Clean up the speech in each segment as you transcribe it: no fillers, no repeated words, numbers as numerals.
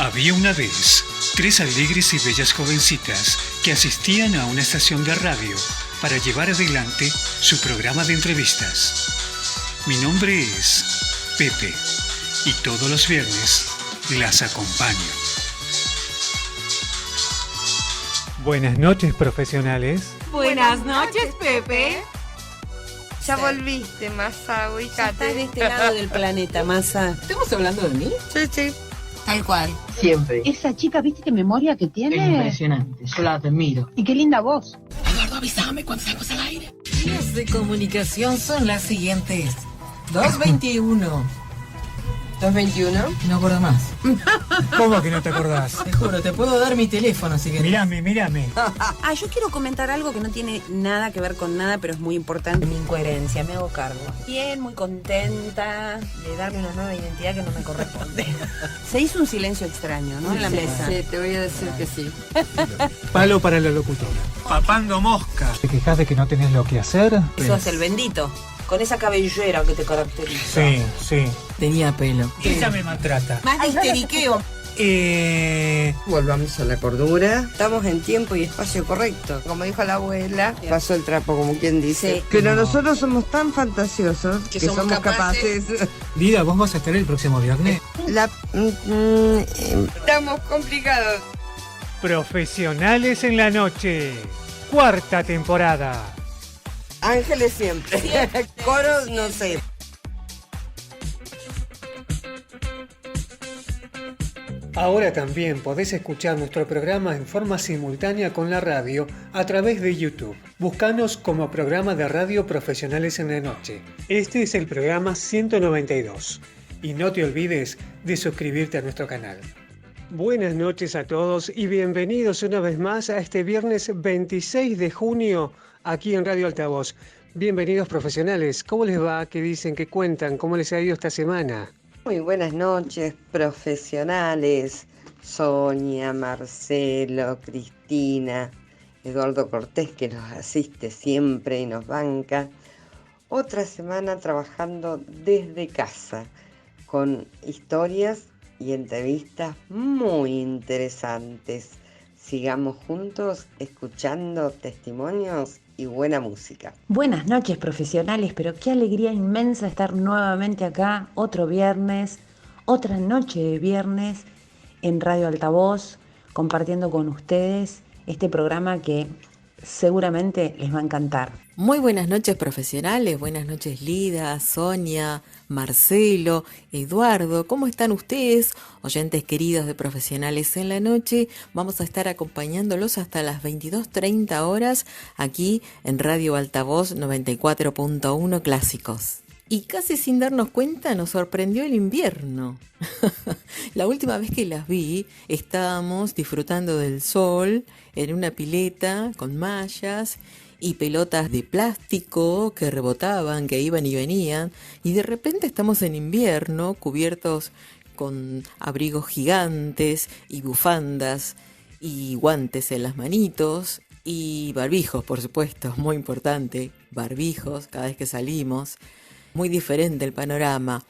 Había una vez 3 alegres y bellas jovencitas que asistían a una estación de radio para llevar adelante su programa de entrevistas. Mi nombre es Pepe y todos los viernes las acompaño. Buenas noches, profesionales. Buenas noches, Pepe. Ya volviste, Masa, ubícate. Estás de este lado del planeta, Masa. ¿Estamos hablando de mí? Sí. Tal cual. Siempre. Esa chica, ¿viste qué memoria que tiene? Es impresionante, yo la admiro. Y qué linda voz. Eduardo, avísame cuando salgas al aire. Vías de comunicación son las siguientes. 221. ¿221? No acuerdo más. ¿Cómo que no te acordás? Te juro, te puedo dar mi teléfono si querés. Mírame. Yo quiero comentar algo que no tiene nada que ver con nada, pero es muy importante. Mi incoherencia, me hago cargo. Bien, muy contenta de darle una nueva identidad que no me corresponde. Se hizo un silencio extraño, ¿no? En la mesa. Sí, te voy a decir que sí. Palo para la locutora. Papando mosca. ¿Te quejas de que no tenés lo que hacer? Sos el bendito. Con esa cabellera que te caracteriza. Sí. Tenía pelo. Ella me maltrata. Más de histeriqueo. Volvamos a la cordura. Estamos en tiempo y espacio correcto. Como dijo la abuela, pasó el trapo, como quien dice. Sí. Pero nosotros somos tan fantasiosos que somos capaces. Lida, ¿vos vas a estar el próximo viernes? Estamos complicados. Profesionales en la noche. 4ª temporada. Ángeles siempre. Coros, no sé. Ahora también podés escuchar nuestro programa en forma simultánea con la radio a través de YouTube. Búscanos como programa de radio Profesionales en la Noche. Este es el programa 192. Y no te olvides de suscribirte a nuestro canal. Buenas noches a todos y bienvenidos una vez más a este viernes 26 de junio aquí en Radio Altavoz. Bienvenidos, profesionales. ¿Cómo les va? ¿Qué dicen? ¿Qué cuentan? ¿Cómo les ha ido esta semana? Muy buenas noches, profesionales. Sonia, Marcelo, Cristina, Eduardo Cortés, que nos asiste siempre y nos banca. Otra semana trabajando desde casa, con historias y entrevistas muy interesantes. Sigamos juntos escuchando testimonios y buena música. Buenas noches, profesionales, pero qué alegría inmensa estar nuevamente acá, otro viernes, otra noche de viernes en Radio Altavoz, compartiendo con ustedes este programa que seguramente les va a encantar. Muy buenas noches, profesionales, buenas noches Lida, Sonia, Marcelo, Eduardo, ¿cómo están ustedes? Oyentes queridos de Profesionales en la Noche, vamos a estar acompañándolos hasta las 22:30 horas aquí en Radio Altavoz 94.1 Clásicos. Y casi sin darnos cuenta nos sorprendió el invierno. La última vez que las vi estábamos disfrutando del sol en una pileta con mallas y pelotas de plástico que rebotaban, que iban y venían, y de repente estamos en invierno cubiertos con abrigos gigantes y bufandas y guantes en las manitos y barbijos, por supuesto, muy importante, barbijos cada vez que salimos. Muy diferente el panorama.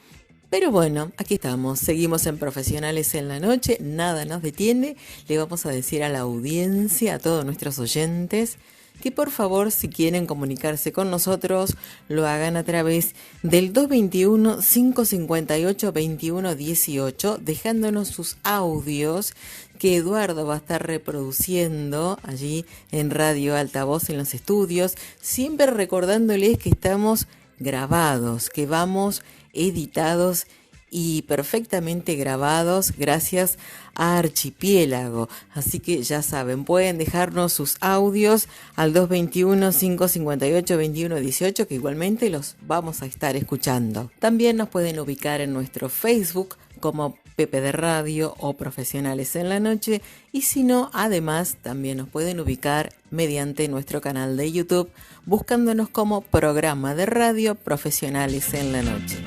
Pero bueno, aquí estamos, seguimos en Profesionales en la Noche, nada nos detiene. Le vamos a decir a la audiencia, a todos nuestros oyentes, que por favor, si quieren comunicarse con nosotros, lo hagan a través del 221-558-2118, dejándonos sus audios que Eduardo va a estar reproduciendo allí en Radio Altavoz en los estudios, siempre recordándoles que estamos grabados, que vamos editados y perfectamente grabados gracias a Archipiélago. Así que ya saben, pueden dejarnos sus audios al 221-558-2118, que igualmente los vamos a estar escuchando. También nos pueden ubicar en nuestro Facebook como Pepe de Radio o Profesionales en la Noche, y si no, además también nos pueden ubicar mediante nuestro canal de YouTube buscándonos como programa de radio Profesionales en la Noche.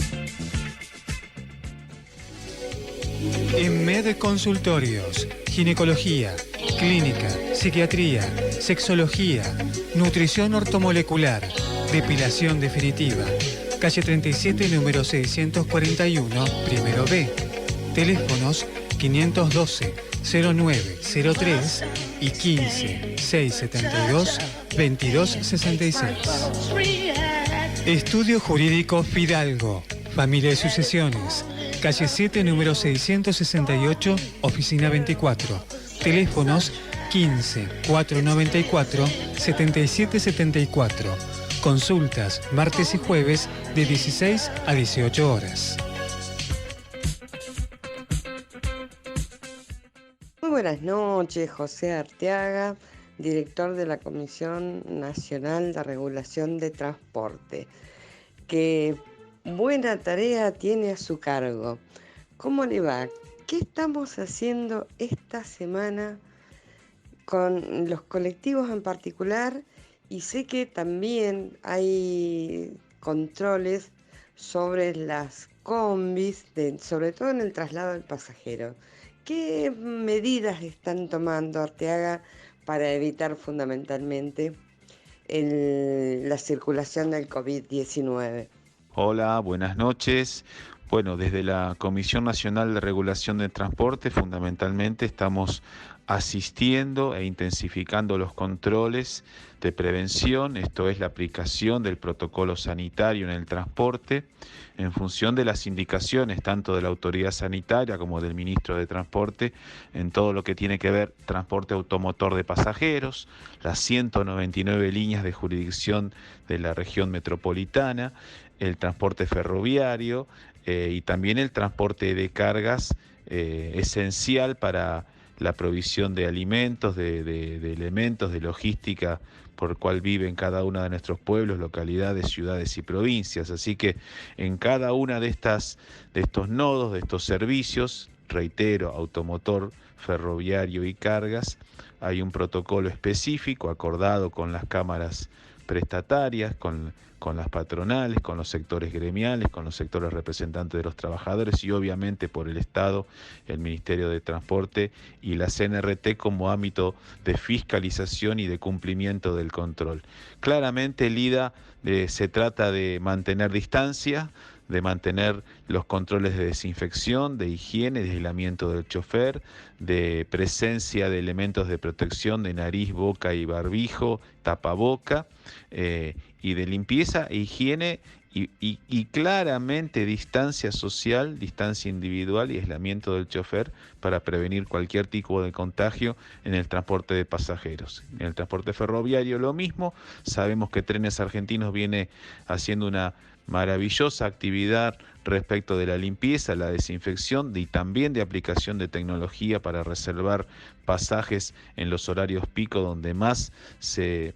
EMED Consultorios, ginecología, clínica, psiquiatría, sexología, nutrición ortomolecular, depilación definitiva. Calle 37, número 641, primero B. Teléfonos 1512-0903 y 15-672-2266. Estudio Jurídico Fidalgo, Familia y Sucesiones, calle 7, número 668, oficina 24. Teléfonos 15-494-7774. Consultas martes y jueves de 16 a 18 horas. Muy buenas noches, José Arteaga, director de la Comisión Nacional de Regulación de Transporte. Qué buena tarea tiene a su cargo. ¿Cómo le va? ¿Qué estamos haciendo esta semana con los colectivos en particular? Y sé que también hay controles sobre las combis, sobre todo en el traslado del pasajero. ¿Qué medidas están tomando, Arteaga, para evitar fundamentalmente la circulación del COVID-19? Hola, buenas noches. Bueno, desde la Comisión Nacional de Regulación de Transporte fundamentalmente estamos asistiendo e intensificando los controles de prevención, esto es la aplicación del protocolo sanitario en el transporte, en función de las indicaciones tanto de la autoridad sanitaria como del ministro de Transporte, en todo lo que tiene que ver transporte automotor de pasajeros, las 199 líneas de jurisdicción de la región metropolitana, el transporte ferroviario y también el transporte de cargas esencial para la provisión de alimentos, de elementos, de logística por el cual viven cada uno de nuestros pueblos, localidades, ciudades y provincias. Así que en cada una de estos nodos, de estos servicios, reitero, automotor, ferroviario y cargas, hay un protocolo específico acordado con las cámaras prestatarias, con las patronales, con los sectores gremiales, con los sectores representantes de los trabajadores y obviamente por el Estado, el Ministerio de Transporte y la CNRT como ámbito de fiscalización y de cumplimiento del control. Claramente el IDA se trata de mantener distancia, de mantener los controles de desinfección, de higiene, de aislamiento del chofer, de presencia de elementos de protección de nariz, boca y barbijo, tapaboca, y de limpieza e higiene y claramente distancia social, distancia individual y aislamiento del chofer para prevenir cualquier tipo de contagio en el transporte de pasajeros. En el transporte ferroviario lo mismo, sabemos que Trenes Argentinos viene haciendo una maravillosa actividad respecto de la limpieza, la desinfección y también de aplicación de tecnología para reservar pasajes en los horarios pico donde más se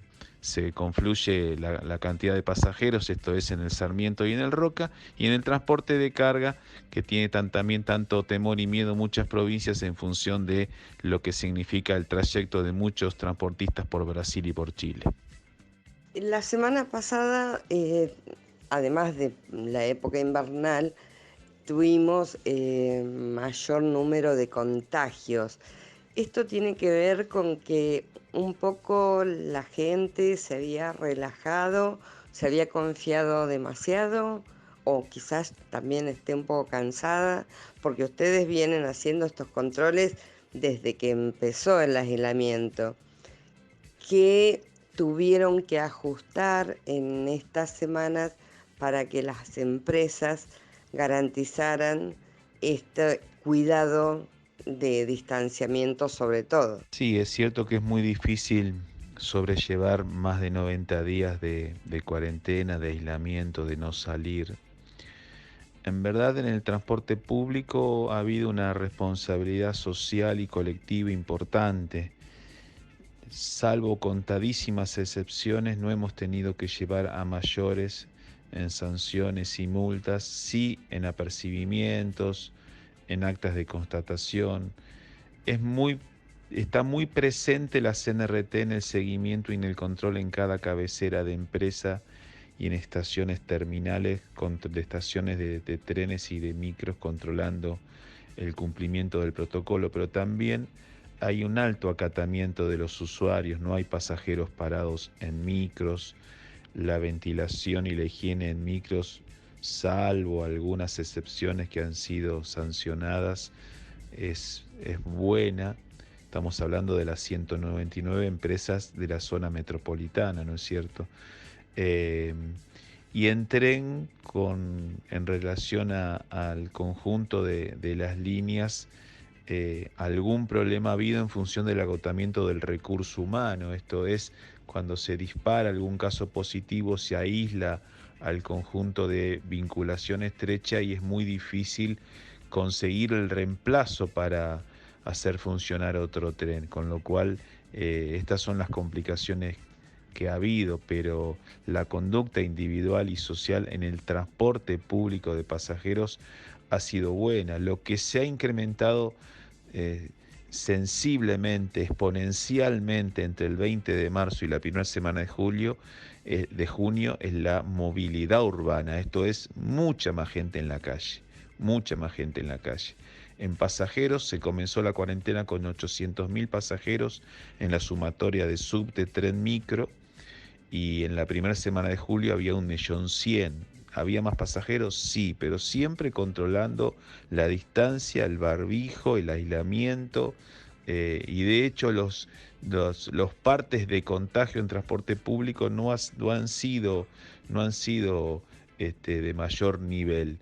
confluye la cantidad de pasajeros, esto es en el Sarmiento y en el Roca, y en el transporte de carga que tiene también tanto temor y miedo muchas provincias en función de lo que significa el trayecto de muchos transportistas por Brasil y por Chile. La semana pasada, además de la época invernal, tuvimos mayor número de contagios. Esto tiene que ver con que un poco la gente se había relajado, se había confiado demasiado o quizás también esté un poco cansada porque ustedes vienen haciendo estos controles desde que empezó el aislamiento. ¿Qué tuvieron que ajustar en estas semanas para que las empresas garantizaran este cuidado de distanciamiento sobre todo? Sí, es cierto que es muy difícil sobrellevar más de 90 días de cuarentena, de aislamiento, de no salir. En verdad, en el transporte público ha habido una responsabilidad social y colectiva importante. Salvo contadísimas excepciones, no hemos tenido que llevar a mayores en sanciones y multas, sí en apercibimientos, en actas de constatación. Está muy presente la CNRT en el seguimiento y en el control en cada cabecera de empresa y en estaciones terminales, de estaciones de trenes y de micros, controlando el cumplimiento del protocolo, pero también hay un alto acatamiento de los usuarios, no hay pasajeros parados en micros, la ventilación y la higiene en micros, salvo algunas excepciones que han sido sancionadas, es buena. Estamos hablando de las 199 empresas de la zona metropolitana, ¿no es cierto? Y en tren, en relación al conjunto de las líneas, algún problema ha habido en función del agotamiento del recurso humano. Esto es, cuando se dispara algún caso positivo, se aísla al conjunto de vinculación estrecha y es muy difícil conseguir el reemplazo para hacer funcionar otro tren, con lo cual estas son las complicaciones que ha habido, pero la conducta individual y social en el transporte público de pasajeros ha sido buena. Lo que se ha incrementado sensiblemente, exponencialmente entre el 20 de marzo y la primera semana de junio es la movilidad urbana. Esto es mucha más gente en la calle, mucha más gente en la calle. En pasajeros se comenzó la cuarentena con 800.000 pasajeros en la sumatoria de subte, tren, micro, y en la primera semana de julio había 1.100.000. ¿Había más pasajeros? Sí, pero siempre controlando la distancia, el barbijo, el aislamiento, y de hecho los partes de contagio en transporte público no han sido de mayor nivel.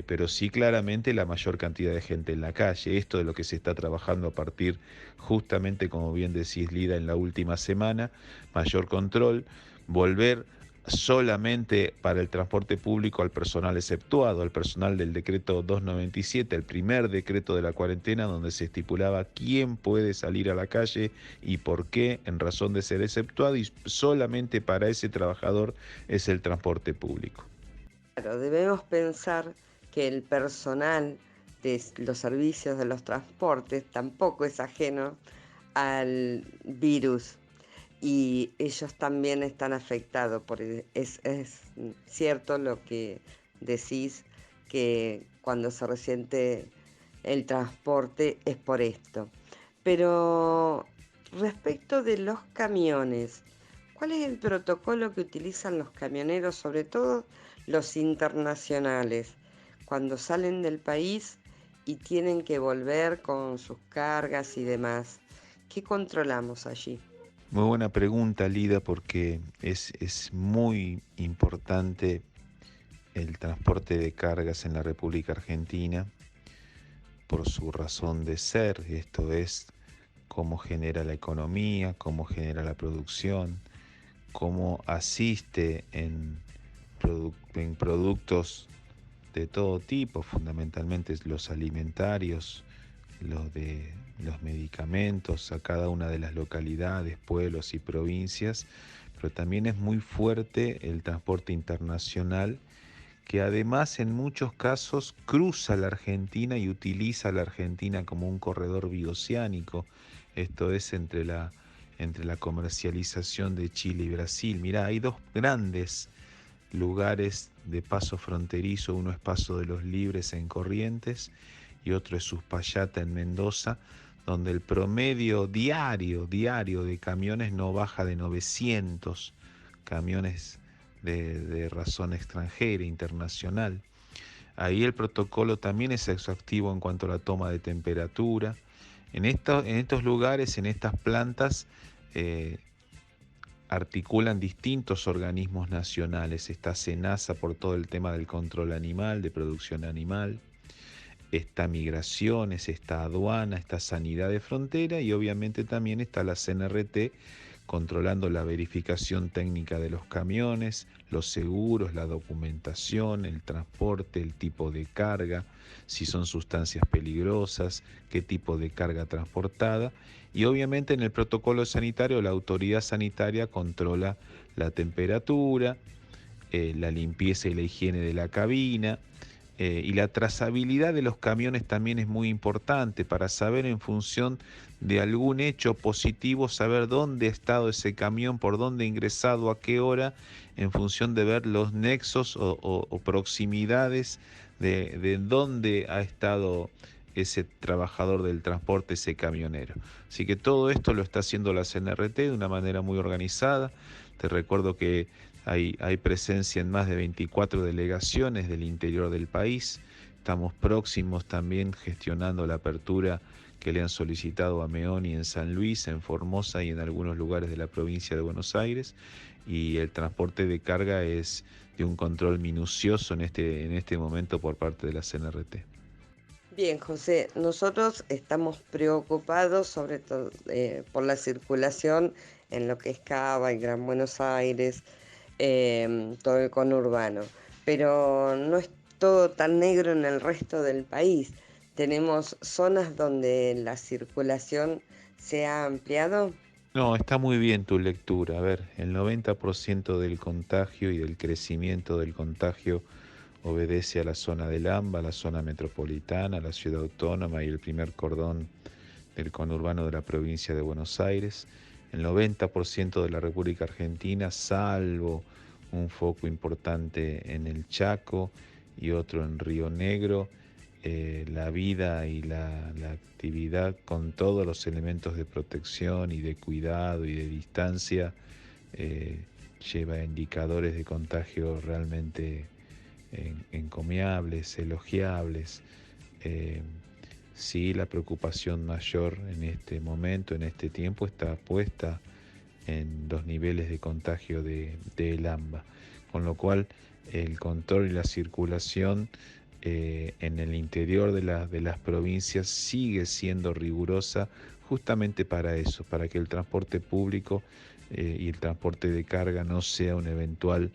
Pero sí claramente la mayor cantidad de gente en la calle. Esto de lo que se está trabajando a partir, justamente como bien decís, Lida, en la última semana, mayor control, volver solamente para el transporte público al personal exceptuado, al personal del decreto 297, el primer decreto de la cuarentena, donde se estipulaba quién puede salir a la calle y por qué, en razón de ser exceptuado, y solamente para ese trabajador es el transporte público. Claro, debemos pensar que el personal de los servicios de los transportes tampoco es ajeno al virus y ellos también están afectados. Es cierto lo que decís, que cuando se resiente el transporte es por esto. Pero respecto de los camiones, ¿cuál es el protocolo que utilizan los camioneros, sobre todo los internacionales, cuando salen del país y tienen que volver con sus cargas y demás? ¿Qué controlamos allí? Muy buena pregunta, Lida, porque es muy importante el transporte de cargas en la República Argentina por su razón de ser. Esto es cómo genera la economía, cómo genera la producción, cómo asiste en productos de todo tipo, fundamentalmente los alimentarios, los medicamentos a cada una de las localidades, pueblos y provincias, pero también es muy fuerte el transporte internacional, que además en muchos casos cruza la Argentina y utiliza la Argentina como un corredor bioceánico. Esto es entre la comercialización de Chile y Brasil. Mirá, hay dos grandes lugares de paso fronterizo, uno es Paso de los Libres en Corrientes y otro es Uspallata en Mendoza, donde el promedio diario de camiones no baja de 900 camiones de razón extranjera, internacional. Ahí el protocolo también es exhaustivo en cuanto a la toma de temperatura. En estos lugares, en estas plantas, articulan distintos organismos nacionales. Está SENASA por todo el tema del control animal, de producción animal. Está Migraciones, está Aduana, está Sanidad de Frontera y obviamente también está la CNRT controlando la verificación técnica de los camiones, los seguros, la documentación, el transporte, el tipo de carga, si son sustancias peligrosas, qué tipo de carga transportada. Y obviamente en el protocolo sanitario la autoridad sanitaria controla la temperatura, la limpieza y la higiene de la cabina, y la trazabilidad de los camiones también es muy importante para saber, en función de algún hecho positivo, saber dónde ha estado ese camión, por dónde ha ingresado, a qué hora, en función de ver los nexos o proximidades de dónde ha estado ese trabajador del transporte, ese camionero. Así que todo esto lo está haciendo la CNRT de una manera muy organizada. Te recuerdo que hay presencia en más de 24 delegaciones del interior del país Estamos próximos también gestionando la apertura que le han solicitado a Meoni en San Luis, en Formosa y en algunos lugares de la provincia de Buenos Aires, y el transporte de carga es de un control minucioso en este momento por parte de la CNRT. Bien, José, nosotros estamos preocupados sobre todo por la circulación en lo que es Cava y Gran Buenos Aires, todo el conurbano, pero no es todo tan negro en el resto del país. Tenemos zonas donde la circulación se ha ampliado. No, está muy bien tu lectura. A ver, el 90% del contagio y del crecimiento del contagio obedece a la zona del AMBA, la zona metropolitana, la ciudad autónoma y el primer cordón del conurbano de la provincia de Buenos Aires. El 90% de la República Argentina, salvo un foco importante en el Chaco y otro en Río Negro, la vida y la actividad con todos los elementos de protección y de cuidado y de distancia lleva indicadores de contagio realmente encomiables, elogiables. Sí, la preocupación mayor en este momento, en este tiempo, está puesta en los niveles de contagio del AMBA, con lo cual el control y la circulación en el interior de las provincias sigue siendo rigurosa justamente para eso, para que el transporte público y el transporte de carga no sea un eventual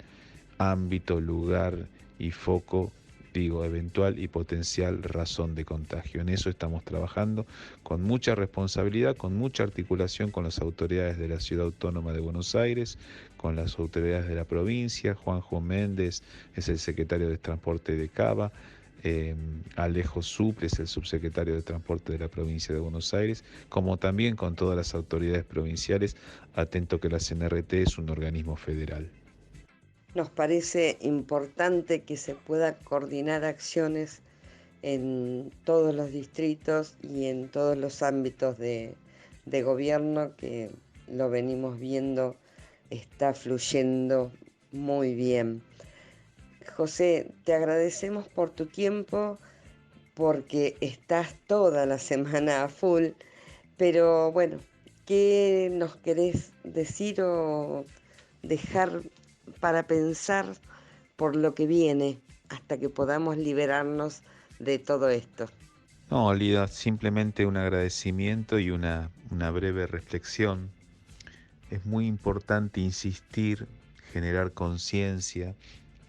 ámbito, lugar y foco, eventual y potencial razón de contagio. En eso estamos trabajando con mucha responsabilidad, con mucha articulación con las autoridades de la Ciudad Autónoma de Buenos Aires, con las autoridades de la provincia. Juanjo Méndez es el secretario de Transporte de Cava, Alejo Suple es el subsecretario de Transporte de la provincia de Buenos Aires, como también con todas las autoridades provinciales, atento que la CNRT es un organismo federal. Nos parece importante que se pueda coordinar acciones en todos los distritos y en todos los ámbitos de gobierno, que lo venimos viendo, está fluyendo muy bien. José, te agradecemos por tu tiempo, porque estás toda la semana a full, pero bueno, ¿qué nos querés decir o dejar para pensar por lo que viene hasta que podamos liberarnos de todo esto? No, Lida, simplemente un agradecimiento y una breve reflexión. Es muy importante insistir, generar conciencia,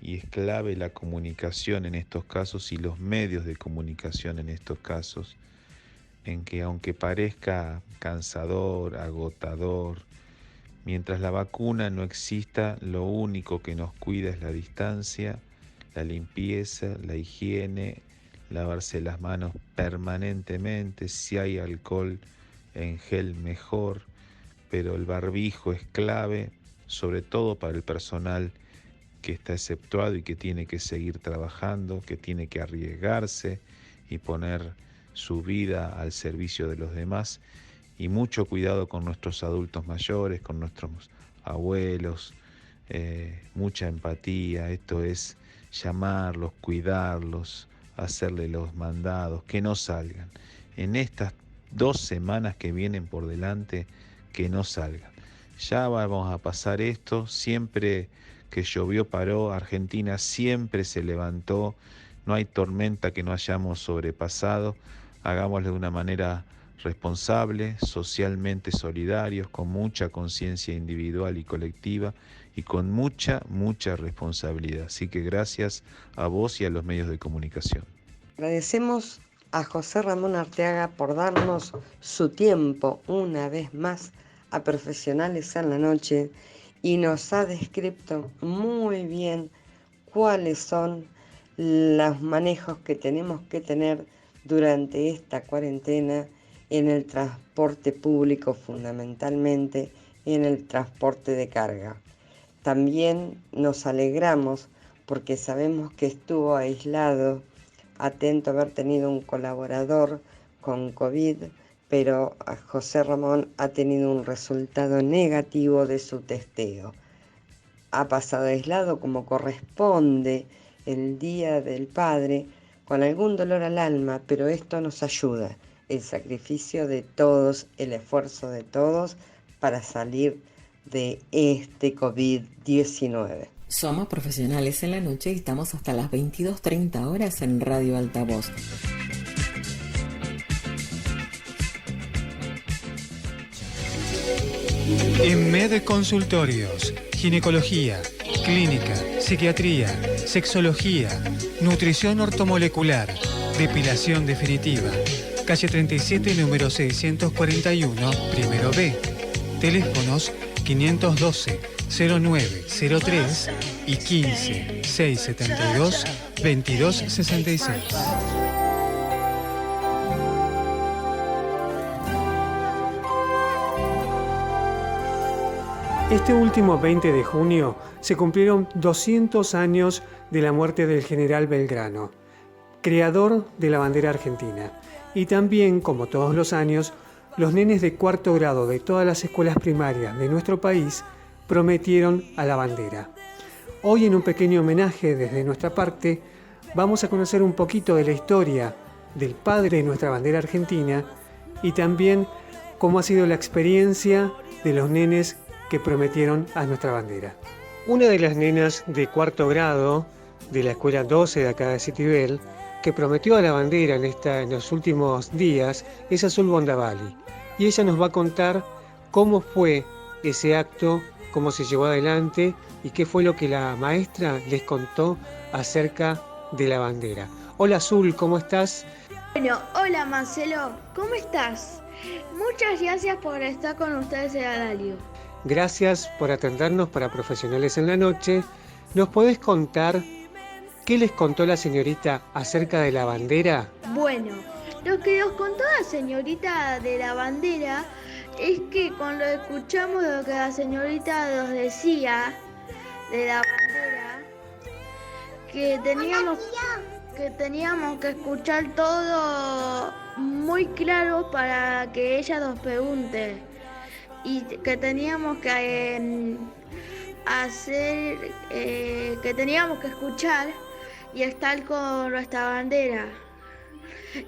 y es clave la comunicación en estos casos y los medios de comunicación en estos casos, en que aunque parezca cansador, agotador, mientras la vacuna no exista, lo único que nos cuida es la distancia, la limpieza, la higiene, lavarse las manos permanentemente, si hay alcohol en gel mejor, pero el barbijo es clave, sobre todo para el personal que está exceptuado y que tiene que seguir trabajando, que tiene que arriesgarse y poner su vida al servicio de los demás. Y mucho cuidado con nuestros adultos mayores, con nuestros abuelos, mucha empatía. Esto es llamarlos, cuidarlos, hacerle los mandados, que no salgan. En estas 2 semanas que vienen por delante, que no salgan. Ya vamos a pasar esto. Siempre que llovió paró, Argentina siempre se levantó, no hay tormenta que no hayamos sobrepasado. Hagámoslo de una manera responsable, socialmente solidarios, con mucha conciencia individual y colectiva y con mucha responsabilidad. Así que gracias a vos y a los medios de comunicación. Agradecemos a José Ramón Arteaga por darnos su tiempo una vez más a Profesionales en la Noche, y nos ha descrito muy bien cuáles son los manejos que tenemos que tener durante esta cuarentena en el transporte público, fundamentalmente en el transporte de carga. También nos alegramos porque sabemos que estuvo aislado, atento a haber tenido un colaborador con COVID, pero José Ramón ha tenido un resultado negativo de su testeo. Ha pasado aislado como corresponde el Día del Padre, con algún dolor al alma, pero esto nos ayuda, el sacrificio de todos, el esfuerzo de todos para salir de este COVID-19. Somos Profesionales en la Noche y estamos hasta las 22:30 horas en Radio Altavoz. En MED Consultorios, ginecología, clínica, psiquiatría, sexología, nutrición ortomolecular, depilación definitiva. Calle 37, número 641, primero B. Teléfonos 512 0903 y 15 672 2266. Este último 20 de junio se cumplieron 200 años de la muerte del general Belgrano, creador de la bandera argentina. Y también, como todos los años, los nenes de cuarto grado de todas las escuelas primarias de nuestro país prometieron a la bandera. Hoy, en un pequeño homenaje desde nuestra parte, vamos a conocer un poquito de la historia del padre de nuestra bandera argentina y también cómo ha sido la experiencia de los nenes que prometieron a nuestra bandera. Una de las nenas de cuarto grado de la escuela 12 de acá de Citibel, que prometió a la bandera en los últimos días, es Azul Bondavalli. Y ella nos va a contar cómo fue ese acto, cómo se llevó adelante y qué fue lo que la maestra les contó acerca de la bandera. Hola Azul, ¿cómo estás? Bueno, hola Marcelo, ¿cómo estás? Muchas gracias por estar con ustedes en la radio. Gracias por atendernos para Profesionales en la Noche. ¿Nos podés contar qué les contó la señorita acerca de la bandera? Bueno, lo que nos contó la señorita de la bandera es que cuando escuchamos lo que la señorita nos decía de la bandera, que teníamos que escuchar todo muy claro para que ella nos pregunte. Y que teníamos que que teníamos que escuchar y estar con nuestra bandera.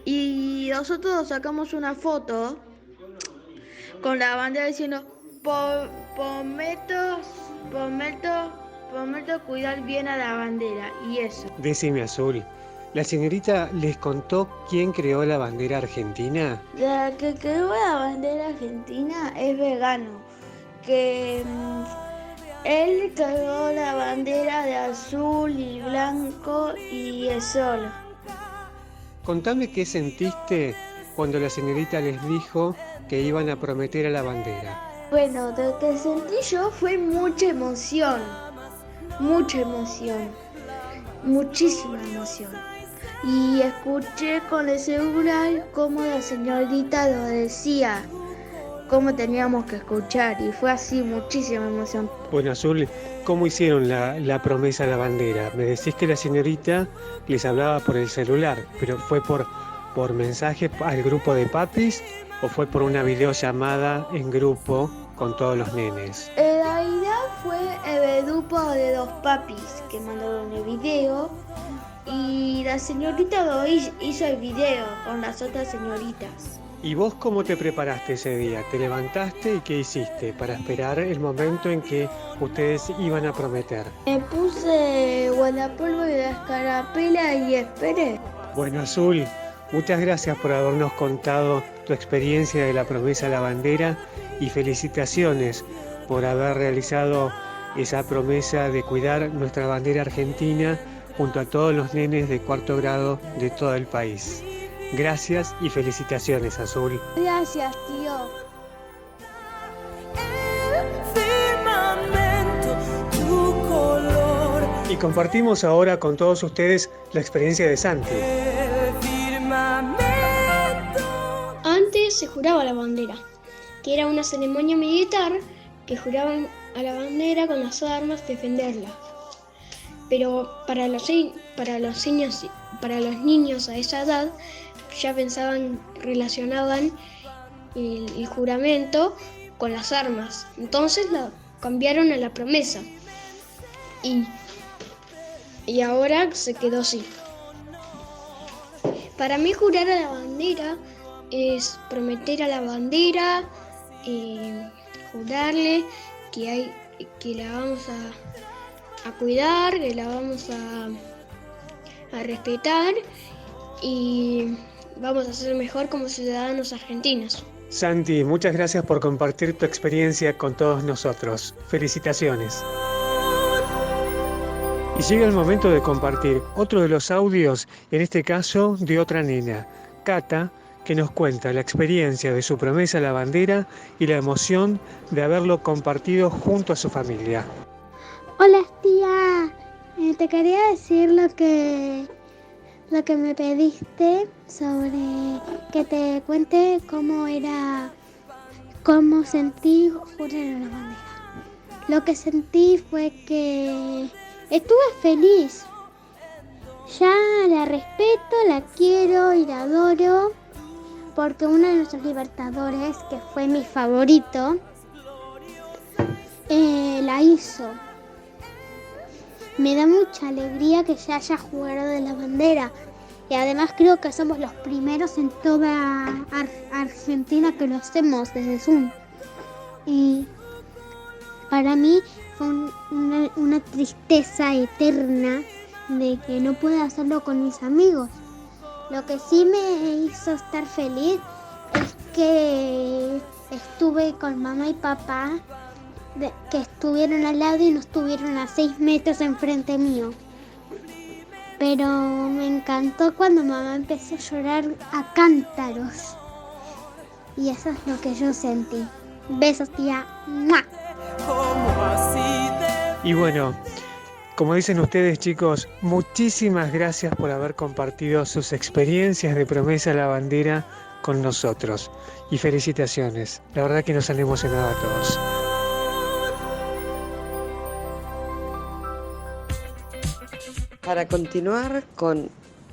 Y nosotros sacamos una foto con la bandera diciendo prometo cuidar bien a la bandera, y eso. Decime Azul, ¿la señorita les contó quién creó la bandera argentina? La que creó la bandera argentina es Belgrano, que él creó la bandera de azul y blanco y el sol. Contame qué sentiste cuando la señorita les dijo que iban a prometer a la bandera. Bueno, lo que sentí yo fue mucha emoción, muchísima emoción. Y escuché con el celular cómo la señorita lo decía, cómo teníamos que escuchar, y fue así, muchísima emoción. Bueno, Azul, ¿cómo hicieron la promesa a la bandera? Me decís que la señorita les hablaba por el celular, pero ¿fue por mensaje al grupo de papis o fue por una videollamada en grupo con todos los nenes? En realidad fue el grupo de los papis que mandaron el video. Y la señorita lo hizo el video con las otras señoritas. ¿Y vos cómo te preparaste ese día? ¿Te levantaste y qué hiciste para esperar el momento en que ustedes iban a prometer? Me puse guardapolvo y la escarapela y esperé. Bueno, Azul, muchas gracias por habernos contado tu experiencia de la promesa a la bandera y felicitaciones por haber realizado esa promesa de cuidar nuestra bandera argentina junto a todos los nenes de cuarto grado de todo el país. Gracias y felicitaciones, Azul. Gracias, tío. Y compartimos ahora con todos ustedes la experiencia de Santi. Antes se juraba la bandera, que era una ceremonia militar que juraban a la bandera con las armas defenderla. Pero para los niños a esa edad ya relacionaban el juramento con las armas. Entonces la cambiaron a la promesa. Y ahora se quedó así. Para mí jurar a la bandera es prometer a la bandera, jurarle que la vamos a cuidar, que la vamos a respetar y vamos a ser mejor como ciudadanos argentinos. Santi, muchas gracias por compartir tu experiencia con todos nosotros. Felicitaciones. Y llega el momento de compartir otro de los audios, en este caso de otra nena, Cata, que nos cuenta la experiencia de su promesa a la bandera y la emoción de haberlo compartido junto a su familia. Hola tía, te quería decir lo que me pediste sobre que te cuente cómo sentí jurar a la bandera. Lo que sentí fue que estuve feliz. Ya la respeto, la quiero y la adoro porque uno de nuestros libertadores, que fue mi favorito, la hizo. Me da mucha alegría que se haya jugado de la bandera y además creo que somos los primeros en toda Argentina que lo hacemos desde Zoom. Y para mí fue una tristeza eterna de que no pude hacerlo con mis amigos. Lo que sí me hizo estar feliz es que estuve con mamá y papá, que estuvieron al lado y no estuvieron a 6 metros enfrente mío. Pero me encantó cuando mamá empezó a llorar a cántaros. Y eso es lo que yo sentí. Besos, tía. ¡Mua! Y bueno, como dicen ustedes, chicos, muchísimas gracias por haber compartido sus experiencias de promesa a la bandera con nosotros. Y felicitaciones. La verdad que nos han emocionado a todos. Para continuar con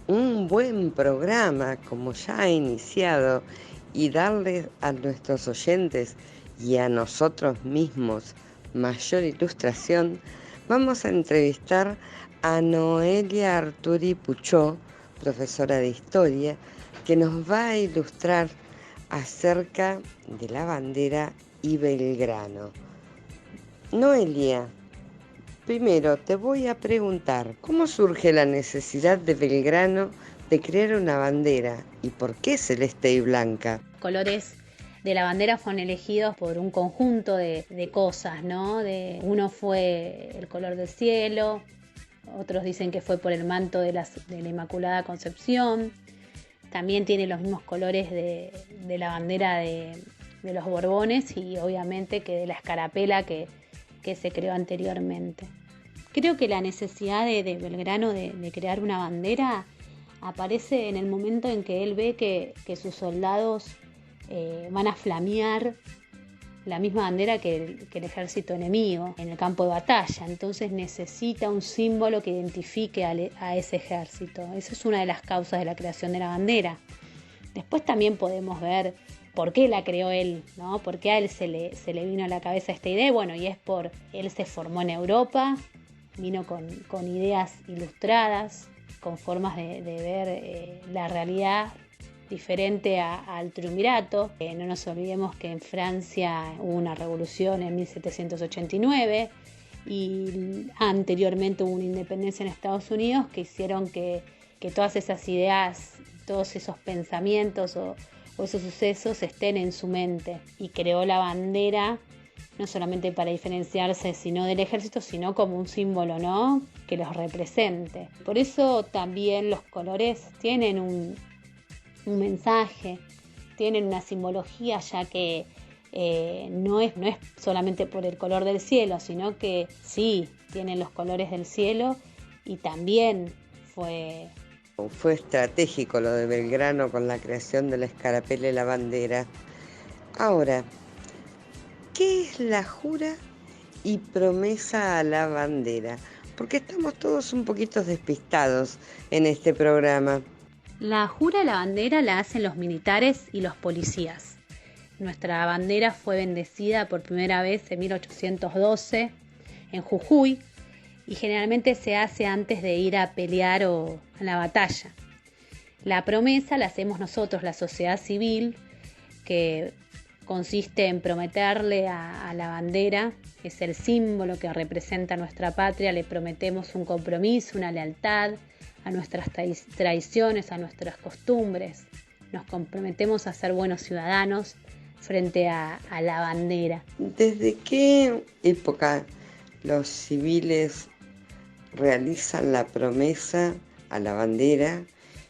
un buen programa, como ya ha iniciado, y darles a nuestros oyentes y a nosotros mismos mayor ilustración, vamos a entrevistar a Noelia Arturi Puchó, profesora de historia, que nos va a ilustrar acerca de la bandera y Belgrano. Noelia, primero te voy a preguntar, ¿cómo surge la necesidad de Belgrano de crear una bandera y por qué celeste y blanca? Colores de la bandera fueron elegidos por un conjunto de cosas, ¿no? Uno fue el color del cielo, otros dicen que fue por el manto de la Inmaculada Concepción, también tiene los mismos colores de la bandera de los Borbones y obviamente que de la escarapela que se creó anteriormente. Creo que la necesidad de Belgrano de crear una bandera aparece en el momento en que él ve que sus soldados van a flamear la misma bandera que el ejército enemigo en el campo de batalla. Entonces necesita un símbolo que identifique a ese ejército. Esa es una de las causas de la creación de la bandera. Después también podemos ver por qué la creó él, ¿no? Por qué a él se le vino a la cabeza esta idea. Bueno, y es él se formó en Europa, vino con ideas ilustradas, con formas de ver la realidad diferente al triunvirato. No nos olvidemos que en Francia hubo una revolución en 1789 y anteriormente hubo una independencia en Estados Unidos que hicieron que todas esas ideas, todos esos pensamientos o esos sucesos estén en su mente, y creó la bandera no solamente para diferenciarse sino del ejército, sino como un símbolo, ¿no?, que los represente. Por eso también los colores tienen un mensaje, tienen una simbología, ya que no es solamente por el color del cielo, sino que sí, tienen los colores del cielo y también fue estratégico lo de Belgrano con la creación de la escarapela y la bandera. Ahora, ¿qué es la jura y promesa a la bandera? Porque estamos todos un poquito despistados en este programa. La jura a la bandera la hacen los militares y los policías. Nuestra bandera fue bendecida por primera vez en 1812 en Jujuy y generalmente se hace antes de ir a pelear o a la batalla. La promesa la hacemos nosotros, la sociedad civil, que consiste en prometerle a la bandera, que es el símbolo que representa nuestra patria, le prometemos un compromiso, una lealtad a nuestras tradiciones, a nuestras costumbres. Nos comprometemos a ser buenos ciudadanos frente a la bandera. ¿Desde qué época los civiles realizan la promesa a la bandera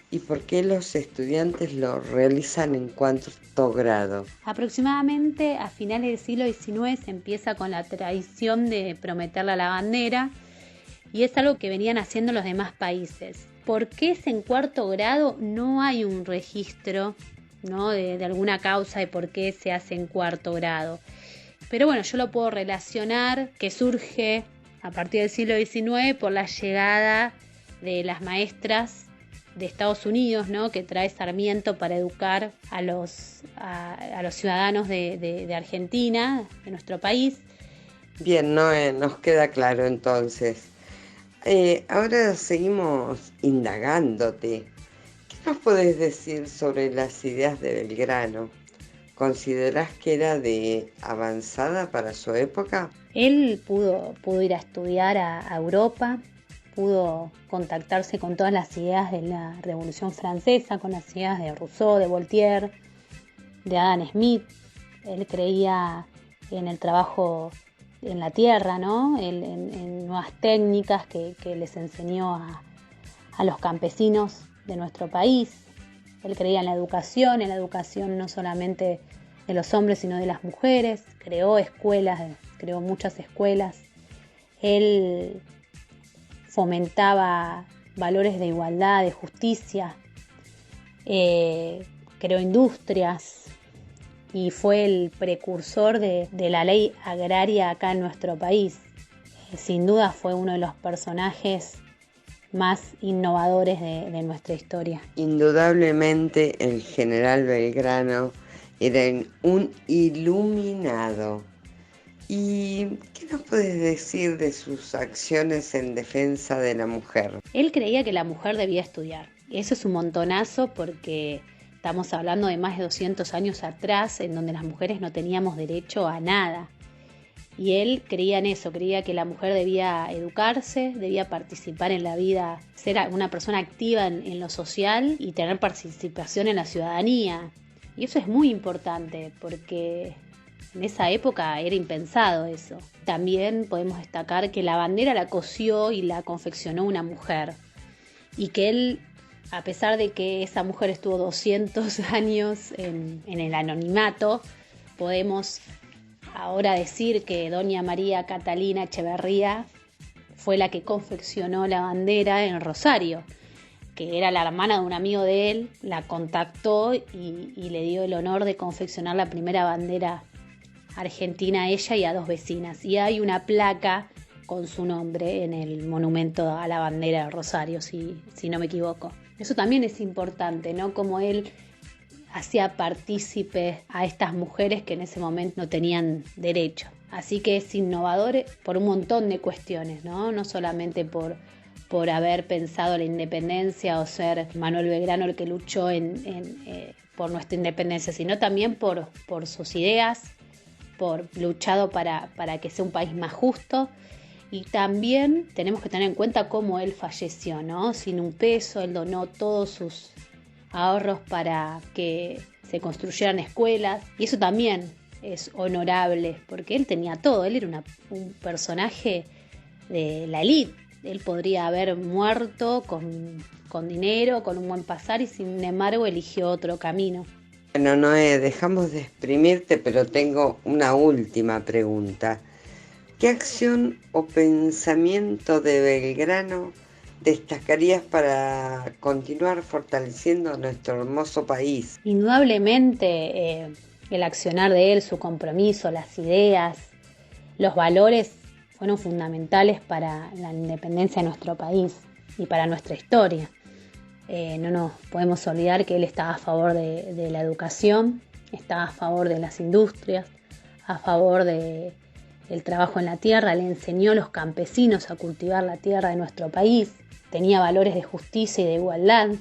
y por qué los estudiantes lo realizan en cuarto grado? Aproximadamente a finales del siglo XIX se empieza con la tradición de prometerle a la bandera y es algo que venían haciendo los demás países. ¿Por qué es en cuarto grado? No hay un registro, ¿no? de alguna causa de por qué se hace en cuarto grado. Pero bueno, yo lo puedo relacionar que surge a partir del siglo XIX por la llegada de las maestras de Estados Unidos, ¿no? Que trae Sarmiento para educar a los ciudadanos de Argentina, de nuestro país. Bien, nos queda claro entonces. Ahora seguimos indagándote. ¿Qué nos podés decir sobre las ideas de Belgrano? ¿Considerás que era de avanzada para su época? Él pudo ir a estudiar a Europa, pudo contactarse con todas las ideas de la Revolución Francesa, con las ideas de Rousseau, de Voltaire, de Adam Smith. Él creía en el trabajo en la tierra, ¿no? En nuevas técnicas que les enseñó a los campesinos de nuestro país. Él creía en la educación no solamente de los hombres, sino de las mujeres. Creó muchas escuelas. Él fomentaba valores de igualdad, de justicia. Creó industrias y fue el precursor de la ley agraria acá en nuestro país. Sin duda fue uno de los personajes más innovadores de nuestra historia. Indudablemente el general Belgrano era un iluminado. ¿Y qué nos puedes decir de sus acciones en defensa de la mujer? Él creía que la mujer debía estudiar. Eso es un montonazo porque estamos hablando de más de 200 años atrás, en donde las mujeres no teníamos derecho a nada. Y él creía en eso, creía que la mujer debía educarse, debía participar en la vida, ser una persona activa en lo social y tener participación en la ciudadanía. Y eso es muy importante porque en esa época era impensado eso. También podemos destacar que la bandera la cosió y la confeccionó una mujer. Y que él, a pesar de que esa mujer estuvo 200 años en el anonimato, podemos ahora decir que doña María Catalina Echeverría fue la que confeccionó la bandera en Rosario, que era la hermana de un amigo de él, la contactó y le dio el honor de confeccionar la primera bandera argentina a ella y a 2 vecinas. Y hay una placa con su nombre en el monumento a la bandera de Rosario, si no me equivoco. Eso también es importante, ¿no? Como él hacía partícipe a estas mujeres que en ese momento no tenían derecho. Así que es innovador por un montón de cuestiones, ¿no? No solamente por haber pensado la independencia o ser Manuel Belgrano el que luchó por nuestra independencia, sino también por sus ideas, por luchado para que sea un país más justo. Y también tenemos que tener en cuenta cómo él falleció, ¿no? Sin un peso, él donó todos sus ahorros para que se construyeran escuelas. Y eso también es honorable, porque él tenía todo. Él era un personaje de la élite. Él podría haber muerto con dinero, con un buen pasar, y sin embargo eligió otro camino. Bueno, Noé, dejamos de exprimirte, pero tengo una última pregunta. ¿Qué acción o pensamiento de Belgrano destacarías para continuar fortaleciendo nuestro hermoso país? Indudablemente el accionar de él, su compromiso, las ideas, los valores fueron fundamentales para la independencia de nuestro país y para nuestra historia. No nos podemos olvidar que él estaba a favor de la educación, estaba a favor de las industrias, a favor del trabajo en la tierra, le enseñó a los campesinos a cultivar la tierra de nuestro país, tenía valores de justicia y de igualdad,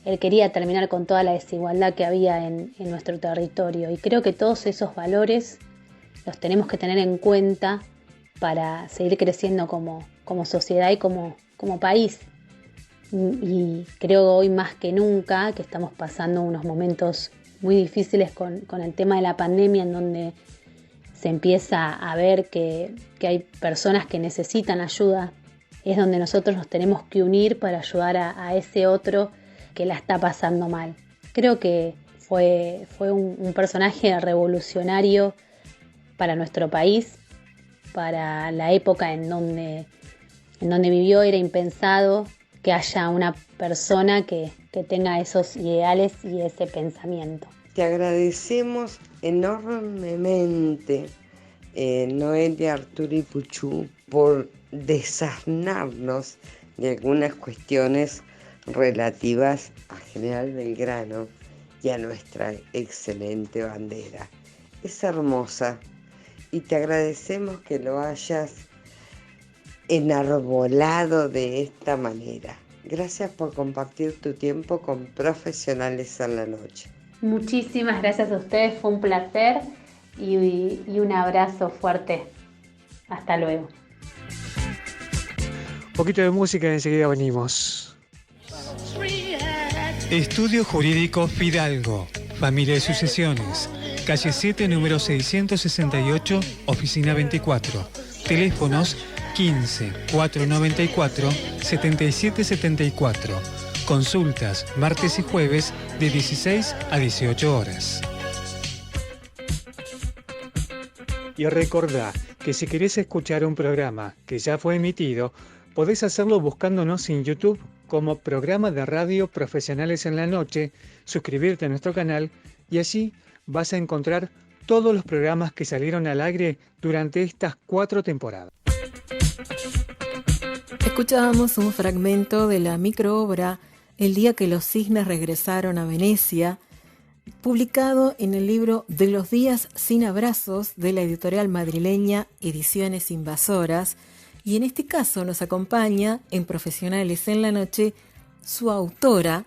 él quería terminar con toda la desigualdad que había en nuestro territorio. Y creo que todos esos valores los tenemos que tener en cuenta para seguir creciendo como sociedad y como país. Y creo hoy más que nunca que estamos pasando unos momentos muy difíciles con el tema de la pandemia, en donde se empieza a ver que hay personas que necesitan ayuda. Es donde nosotros nos tenemos que unir para ayudar a ese otro que la está pasando mal. Creo que fue un personaje revolucionario para nuestro país, para la época en donde vivió. Era impensado que haya una persona que tenga esos ideales y ese pensamiento. Te agradecemos enormemente, Noelia, Arturo y Puchú, por desasnarnos de algunas cuestiones relativas a General Belgrano y a nuestra excelente bandera. Es hermosa y te agradecemos que lo hayas enarbolado de esta manera. Gracias por compartir tu tiempo con Profesionales en la Noche. Muchísimas gracias a ustedes, fue un placer y un abrazo fuerte. Hasta luego. Un poquito de música y enseguida venimos. Estudio Jurídico Fidalgo, Familia de Sucesiones, calle 7, número 668, oficina 24. Teléfonos 15 494 7774. Consultas martes y jueves de 16 a 18 horas. Y recordá que si querés escuchar un programa que ya fue emitido, podés hacerlo buscándonos en YouTube como Programa de Radio Profesionales en la Noche, suscribirte a nuestro canal y allí vas a encontrar todos los programas que salieron al aire durante estas 4 temporadas. Escuchábamos un fragmento de la microobra El día que los cisnes regresaron a Venecia, publicado en el libro De los días sin abrazos de la editorial madrileña Ediciones Invasoras, y en este caso nos acompaña en Profesionales en la Noche su autora,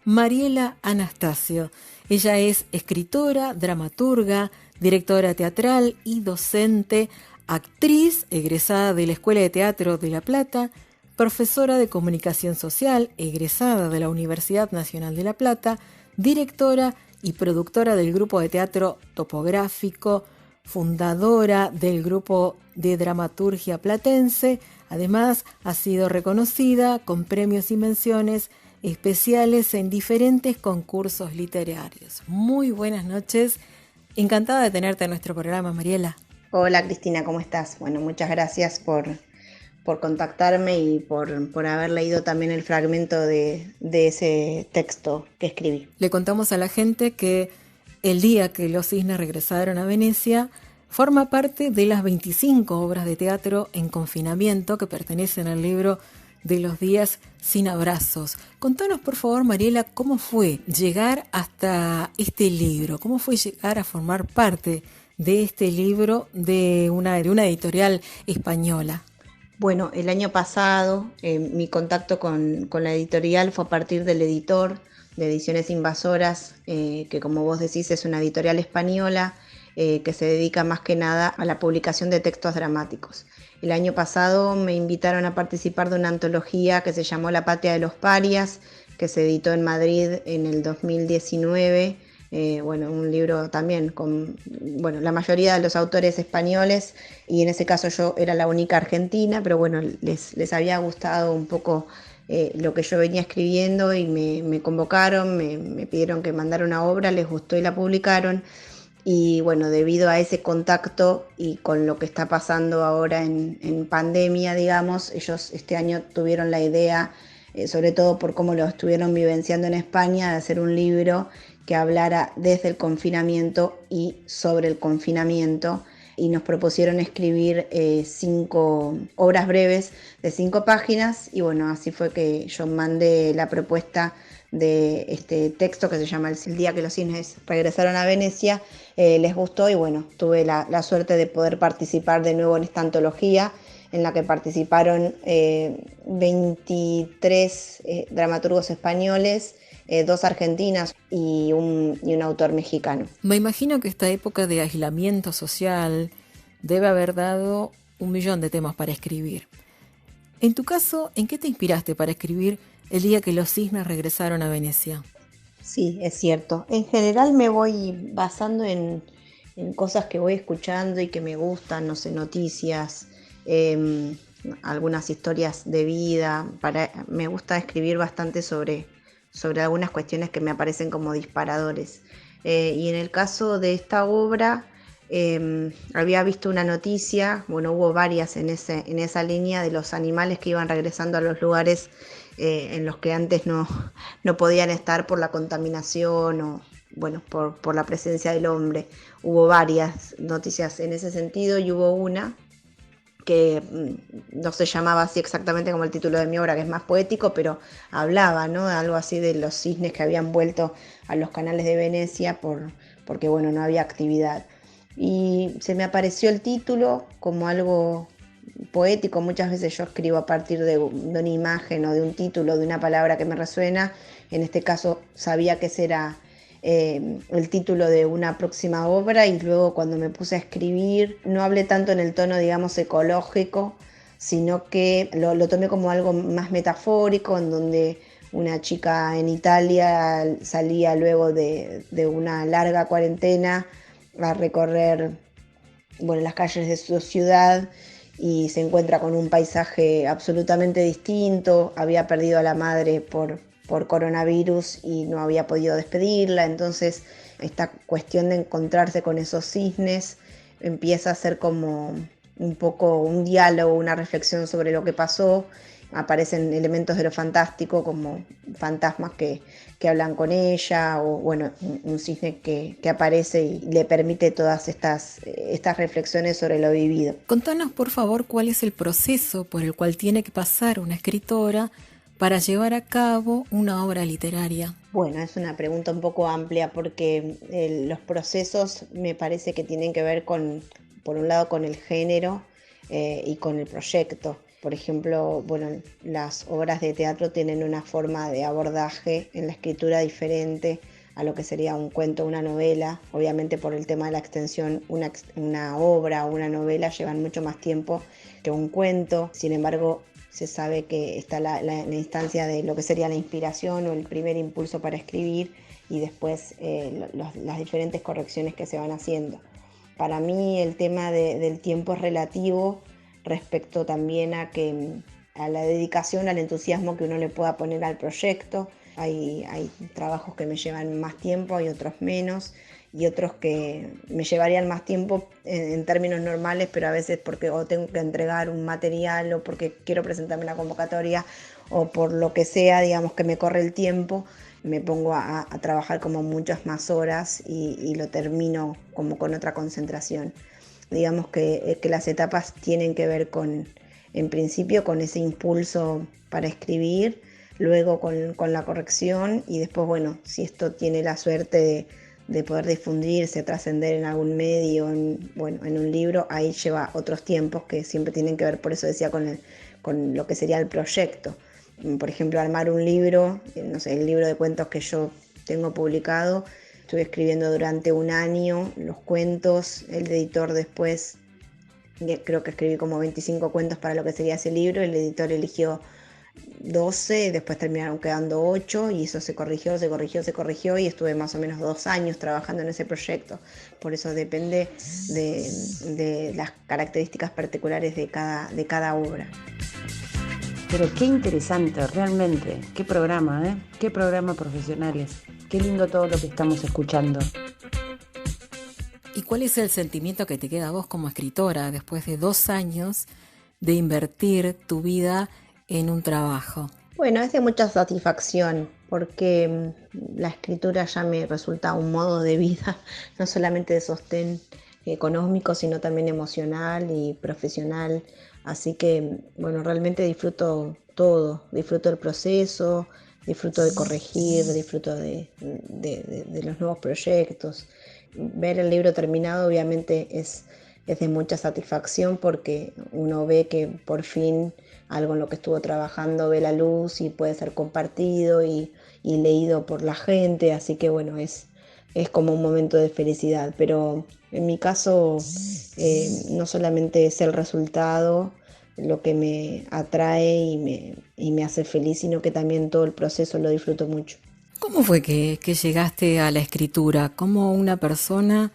Mariela Anastasio. Ella es escritora, dramaturga, directora teatral y docente, actriz egresada de la Escuela de Teatro de La Plata, profesora de Comunicación Social egresada de la Universidad Nacional de La Plata, directora y productora del grupo de teatro Topográfico, fundadora del grupo de dramaturgia platense. Además, ha sido reconocida con premios y menciones especiales en diferentes concursos literarios. Muy buenas noches. Encantada de tenerte en nuestro programa, Mariela. Hola Cristina, ¿cómo estás? Bueno, muchas gracias por contactarme y por haber leído también el fragmento de ese texto que escribí. Le contamos a la gente que El día que los cisnes regresaron a Venecia forma parte de las 25 obras de teatro en confinamiento que pertenecen al libro De los días sin abrazos. Contanos, por favor, Mariela, cómo fue llegar hasta este libro, cómo fue llegar a formar parte de este libro de una editorial española. Bueno, el año pasado mi contacto con la editorial fue a partir del editor de Ediciones Invasoras, que como vos decís es una editorial española que se dedica más que nada a la publicación de textos dramáticos. El año pasado me invitaron a participar de una antología que se llamó La Patria de los Parias, que se editó en Madrid en el 2019. Un libro también con la mayoría de los autores españoles, y en ese caso yo era la única argentina, pero bueno, les había gustado un poco lo que yo venía escribiendo y me convocaron, me pidieron que mandara una obra, les gustó y la publicaron. Y bueno, debido a ese contacto y con lo que está pasando ahora en pandemia, digamos, ellos este año tuvieron la idea, sobre todo por cómo lo estuvieron vivenciando en España, de hacer un libro que hablara desde el confinamiento y sobre el confinamiento, y nos propusieron escribir 5 obras breves de 5 páginas, y bueno, así fue que yo mandé la propuesta de este texto que se llama El día que los cisnes regresaron a Venecia. Les gustó y bueno, tuve la suerte de poder participar de nuevo en esta antología, en la que participaron 23 dramaturgos españoles, 2 argentinas y un autor mexicano. Me imagino que esta época de aislamiento social debe haber dado 1.000.000 de temas para escribir. En tu caso, ¿en qué te inspiraste para escribir el día que los cisnes regresaron a Venecia? Sí, es cierto. En general me voy basando en cosas que voy escuchando y que me gustan, no sé, noticias, algunas historias de vida. Me gusta escribir bastante sobre algunas cuestiones que me aparecen como disparadores. Y en el caso de esta obra, había visto una noticia, bueno, hubo varias en esa línea de los animales que iban regresando a los lugares en los que antes no podían estar por la contaminación o bueno, por la presencia del hombre. Hubo varias noticias en ese sentido y hubo una que no se llamaba así exactamente como el título de mi obra, que es más poético, pero hablaba, ¿no?, algo así de los cisnes que habían vuelto a los canales de Venecia porque bueno, no había actividad. Y se me apareció el título como algo poético. Muchas veces yo escribo a partir de una imagen o de un título, de una palabra que me resuena. En este caso sabía que ese era el título de una próxima obra, y luego cuando me puse a escribir no hablé tanto en el tono, digamos, ecológico, sino que lo tomé como algo más metafórico, en donde una chica en Italia salía luego de una larga cuarentena a recorrer, bueno, las calles de su ciudad y se encuentra con un paisaje absolutamente distinto. Había perdido a la madre por coronavirus y no había podido despedirla. Entonces esta cuestión de encontrarse con esos cisnes empieza a ser como un poco un diálogo, una reflexión sobre lo que pasó. Aparecen elementos de lo fantástico, como fantasmas que hablan con ella, o bueno, un cisne que aparece y le permite todas estas reflexiones sobre lo vivido. Contanos, por favor, cuál es el proceso por el cual tiene que pasar una escritora para llevar a cabo una obra literaria. Bueno, es una pregunta un poco amplia, porque los procesos me parece que tienen que ver por un lado, con el género y con el proyecto. Por ejemplo, bueno, las obras de teatro tienen una forma de abordaje en la escritura diferente a lo que sería un cuento o una novela. Obviamente, por el tema de la extensión, una obra o una novela llevan mucho más tiempo que un cuento. Sin embargo, se sabe que está la instancia de lo que sería la inspiración o el primer impulso para escribir, y después las diferentes correcciones que se van haciendo. Para mí el tema del tiempo es relativo respecto también a la dedicación, al entusiasmo que uno le pueda poner al proyecto. Hay trabajos que me llevan más tiempo, hay otros menos, y otros que me llevarían más tiempo en términos normales, pero a veces porque o tengo que entregar un material, o porque quiero presentarme en la convocatoria, o por lo que sea, digamos, que me corre el tiempo, me pongo a trabajar como muchas más horas y lo termino como con otra concentración. Digamos que las etapas tienen que ver en principio con ese impulso para escribir, luego con la corrección, y después, bueno, si esto tiene la suerte de poder difundirse, trascender en algún medio, en un libro, ahí lleva otros tiempos que siempre tienen que ver, por eso decía, con lo que sería el proyecto. Por ejemplo, armar un libro, no sé, el libro de cuentos que yo tengo publicado, estuve escribiendo durante un año los cuentos. El editor después, creo que escribí como 25 cuentos para lo que sería ese libro. El editor eligió 12, después terminaron quedando 8, y eso se corrigió, y estuve más o menos 2 años trabajando en ese proyecto. Por eso depende de las características particulares de cada obra. Pero qué interesante, realmente. Qué programa, ¿eh? Qué programa profesionales. Qué lindo todo lo que estamos escuchando. ¿Y cuál es el sentimiento que te queda a vos como escritora después de 2 años de invertir tu vida en un trabajo? Bueno, es de mucha satisfacción, porque la escritura ya me resulta un modo de vida, no solamente de sostén económico, sino también emocional y profesional. Así que, bueno, realmente disfruto todo, disfruto el proceso, disfruto de corregir, disfruto de los nuevos proyectos. Ver el libro terminado obviamente es de mucha satisfacción, porque uno ve que por fin algo en lo que estuvo trabajando ve la luz y puede ser compartido y leído por la gente, así que bueno, es como un momento de felicidad, pero en mi caso no solamente es el resultado lo que me atrae y me hace feliz, sino que también todo el proceso lo disfruto mucho. ¿Cómo fue que llegaste a la escritura? ¿Cómo una persona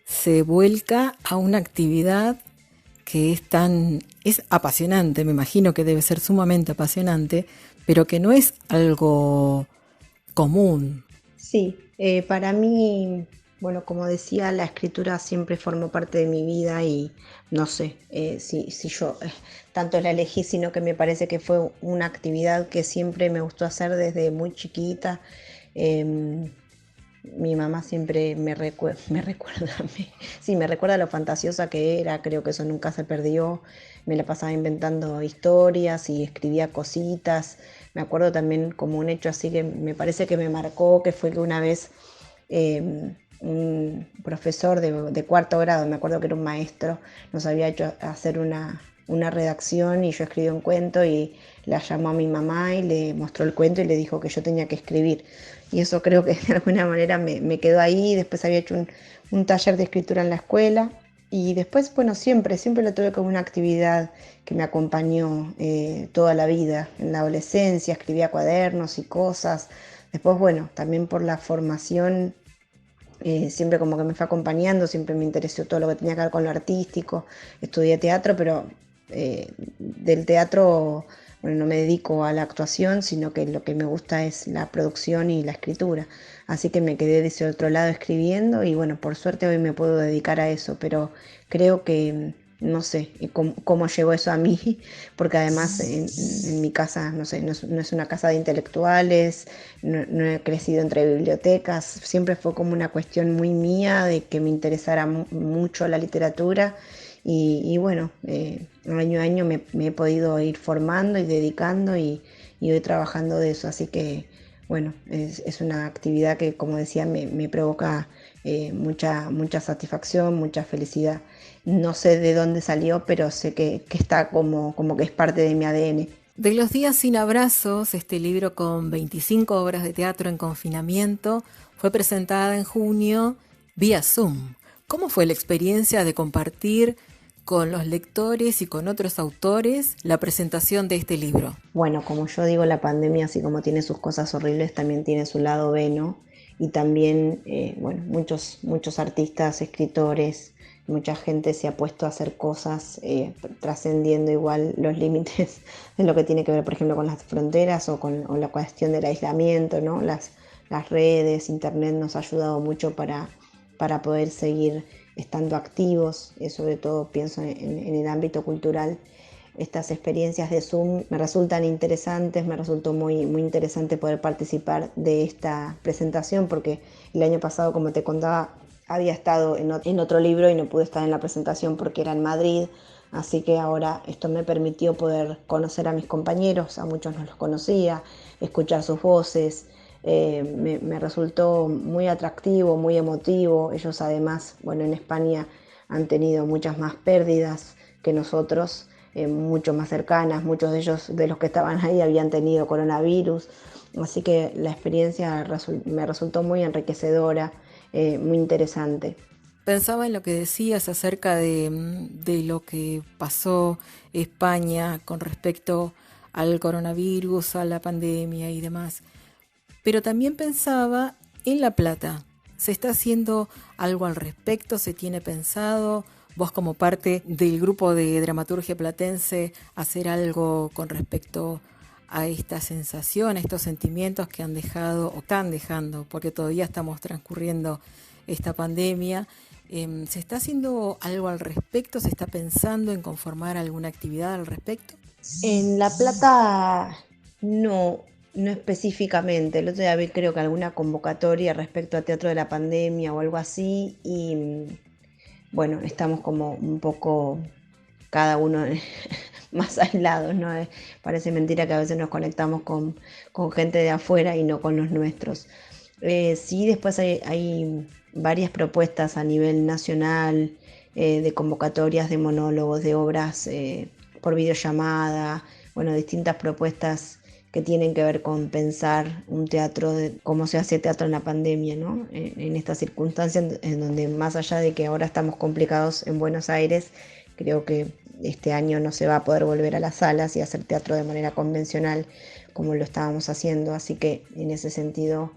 se vuelca a una actividad que es apasionante? Me imagino que debe ser sumamente apasionante, pero que no es algo común. Sí, para mí, bueno, como decía, la escritura siempre formó parte de mi vida y no sé si yo tanto la elegí, sino que me parece que fue una actividad que siempre me gustó hacer desde muy chiquita. Mi mamá siempre me recuerda lo fantasiosa que era, creo que eso nunca se perdió. Me la pasaba inventando historias y escribía cositas. Me acuerdo también como un hecho así que me parece que me marcó, que fue que una vez un profesor de cuarto grado, me acuerdo que era un maestro, nos había hecho hacer una redacción y yo escribí un cuento y la llamó a mi mamá y le mostró el cuento y le dijo que yo tenía que escribir. Y eso creo que de alguna manera me quedó ahí. Después había hecho un taller de escritura en la escuela y después, bueno, siempre lo tuve como una actividad que me acompañó toda la vida. En la adolescencia escribía cuadernos y cosas. Después, bueno, también por la formación siempre como que me fue acompañando, siempre me interesó todo lo que tenía que ver con lo artístico. Estudié teatro, pero del teatro, bueno, no me dedico a la actuación, sino que lo que me gusta es la producción y la escritura. Así que me quedé de ese otro lado escribiendo y bueno, por suerte hoy me puedo dedicar a eso, pero creo que no sé cómo llegó eso a mí, porque además en mi casa, no sé, no es una casa de intelectuales, no he crecido entre bibliotecas, siempre fue como una cuestión muy mía de que me interesara mucho la literatura y bueno, año a año me he podido ir formando y dedicando y hoy trabajando de eso, así que bueno, es una actividad que como decía me provoca mucha satisfacción, mucha felicidad. No sé de dónde salió, pero sé que está como que es parte de mi ADN. De los días sin abrazos, este libro con 25 obras de teatro en confinamiento, fue presentada en junio vía Zoom. ¿Cómo fue la experiencia de compartir con los lectores y con otros autores la presentación de este libro? Bueno, como yo digo, la pandemia, así como tiene sus cosas horribles, también tiene su lado bueno. Y también, bueno, muchos artistas, escritores, mucha gente se ha puesto a hacer cosas trascendiendo igual los límites de lo que tiene que ver, por ejemplo, con las fronteras o la cuestión del aislamiento, ¿no? Las redes, internet nos ha ayudado mucho para poder seguir estando activos, sobre todo pienso en el ámbito cultural. Estas experiencias de Zoom me resultan interesantes, me resultó muy interesante poder participar de esta presentación porque el año pasado, como te contaba, había estado en otro libro y no pude estar en la presentación porque era en Madrid, así que ahora esto me permitió poder conocer a mis compañeros, a muchos no los conocía, escuchar sus voces. Me resultó muy atractivo, muy emotivo. Ellos además, bueno, en España han tenido muchas más pérdidas que nosotros, mucho más cercanas. Muchos de ellos, de los que estaban ahí, habían tenido coronavirus. Así que la experiencia me resultó muy enriquecedora, muy interesante. Pensaba en lo que decías acerca de lo que pasó España con respecto al coronavirus, a la pandemia y demás. Pero también pensaba en La Plata. ¿Se está haciendo algo al respecto? ¿Se tiene pensado, vos como parte del grupo de dramaturgia platense, hacer algo con respecto a esta sensación, a estos sentimientos que han dejado o están dejando, porque todavía estamos transcurriendo esta pandemia? ¿Se está haciendo algo al respecto? ¿Se está pensando en conformar alguna actividad al respecto? En La Plata no específicamente. El otro día vi creo que alguna convocatoria respecto a teatro de la pandemia o algo así y bueno, estamos como un poco cada uno más aislados, ¿no? Parece mentira que a veces nos conectamos con gente de afuera y no con los nuestros. Sí, después hay varias propuestas a nivel nacional de convocatorias de monólogos, de obras por videollamada, distintas propuestas que tienen que ver con pensar un teatro, cómo se hace teatro en la pandemia, ¿no? En estas circunstancias en donde, más allá de que ahora estamos complicados en Buenos Aires, creo que este año no se va a poder volver a las salas y hacer teatro de manera convencional como lo estábamos haciendo, así que en ese sentido